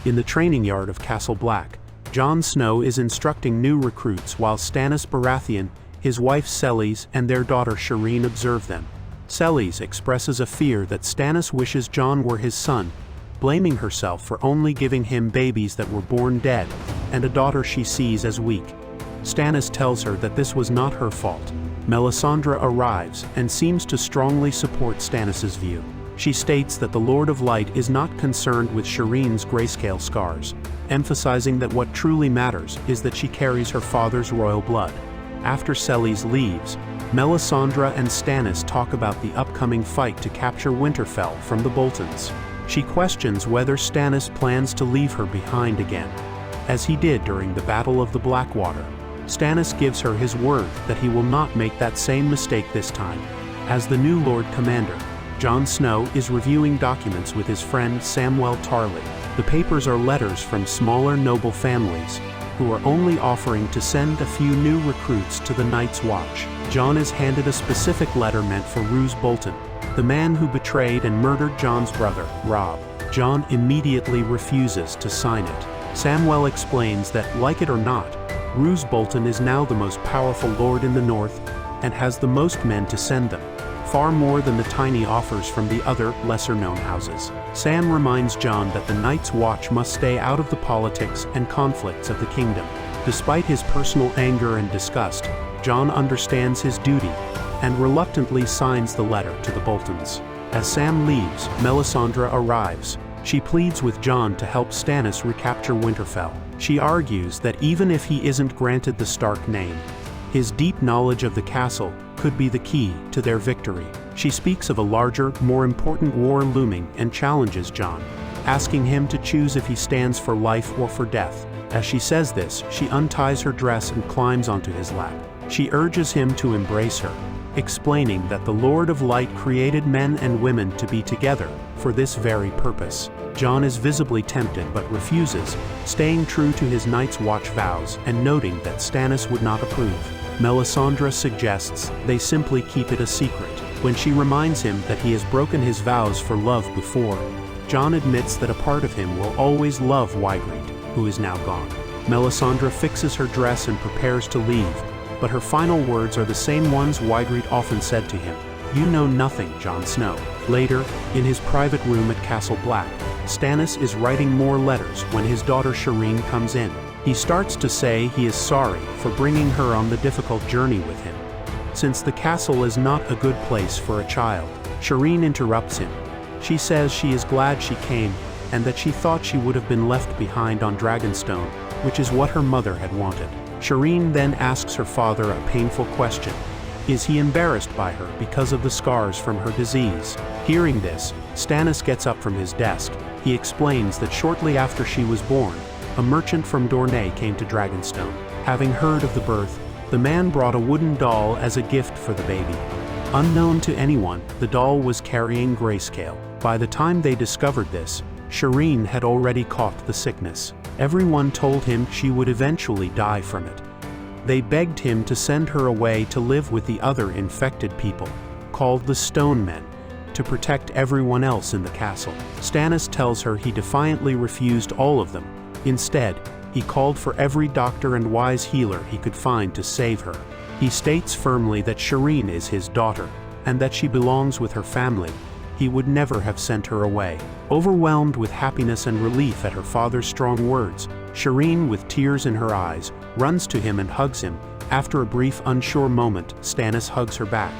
In the training yard of Castle Black, Jon Snow is instructing new recruits while Stannis Baratheon, his wife Selise, and their daughter Shireen observe them. Selise expresses a fear that Stannis wishes Jon were his son, blaming herself for only giving him babies that were born dead, and a daughter she sees as weak. Stannis tells her that this was not her fault. Melisandre arrives and seems to strongly support Stannis's view. She states that the Lord of Light is not concerned with Shireen's grayscale scars, emphasizing that what truly matters is that she carries her father's royal blood. After Selise leaves, Melisandre and Stannis talk about the upcoming fight to capture Winterfell from the Boltons. She questions whether Stannis plans to leave her behind again, as he did during the Battle of the Blackwater. Stannis gives her his word that he will not make that same mistake this time. As the new Lord Commander, Jon Snow is reviewing documents with his friend Samwell Tarly. The papers are letters from smaller noble families, who are only offering to send a few new recruits to the Night's Watch. Jon is handed a specific letter meant for Roose Bolton, the man who betrayed and murdered Jon's brother, Robb. Jon immediately refuses to sign it. Samwell explains that, like it or not, Roose Bolton is now the most powerful lord in the north and has the most men to send them, far more than the tiny offers from the other, lesser-known houses. Sam reminds Jon that the Night's Watch must stay out of the politics and conflicts of the kingdom. Despite his personal anger and disgust, Jon understands his duty and reluctantly signs the letter to the Boltons. As Sam leaves, Melisandre arrives. She pleads with Jon to help Stannis recapture Winterfell. She argues that even if he isn't granted the Stark name, his deep knowledge of the castle could be the key to their victory. She speaks of a larger, more important war looming and challenges Jon, asking him to choose if he stands for life or for death. As she says this, she unties her dress and climbs onto his lap. She urges him to embrace her, explaining that the Lord of Light created men and women to be together for this very purpose. Jon is visibly tempted but refuses, staying true to his Night's Watch vows and noting that Stannis would not approve. Melisandre suggests they simply keep it a secret. When she reminds him that he has broken his vows for love before, Jon admits that a part of him will always love Ygritte, who is now gone. Melisandre fixes her dress and prepares to leave, but her final words are the same ones Ygritte often said to him: "You know nothing, Jon Snow." Later, in his private room at Castle Black, Stannis is writing more letters when his daughter Shireen comes in. He starts to say he is sorry for bringing her on the difficult journey with him, since the castle is not a good place for a child. Shireen interrupts him. She says she is glad she came and that she thought she would have been left behind on Dragonstone, which is what her mother had wanted. Shireen then asks her father a painful question. Is he embarrassed by her because of the scars from her disease? Hearing this, Stannis gets up from his desk. He explains that shortly after she was born, a merchant from Dorne came to Dragonstone. Having heard of the birth, the man brought a wooden doll as a gift for the baby. Unknown to anyone, the doll was carrying grayscale. By the time they discovered this, Shireen had already caught the sickness. Everyone told him she would eventually die from it. They begged him to send her away to live with the other infected people, called the Stone Men, to protect everyone else in the castle. Stannis tells her he defiantly refused all of them. Instead, he called for every doctor and wise healer he could find to save her. He states firmly that Shireen is his daughter, and that she belongs with her family. He would never have sent her away. Overwhelmed with happiness and relief at her father's strong words, Shireen, with tears in her eyes, runs to him and hugs him. After a brief, unsure moment, Stannis hugs her back.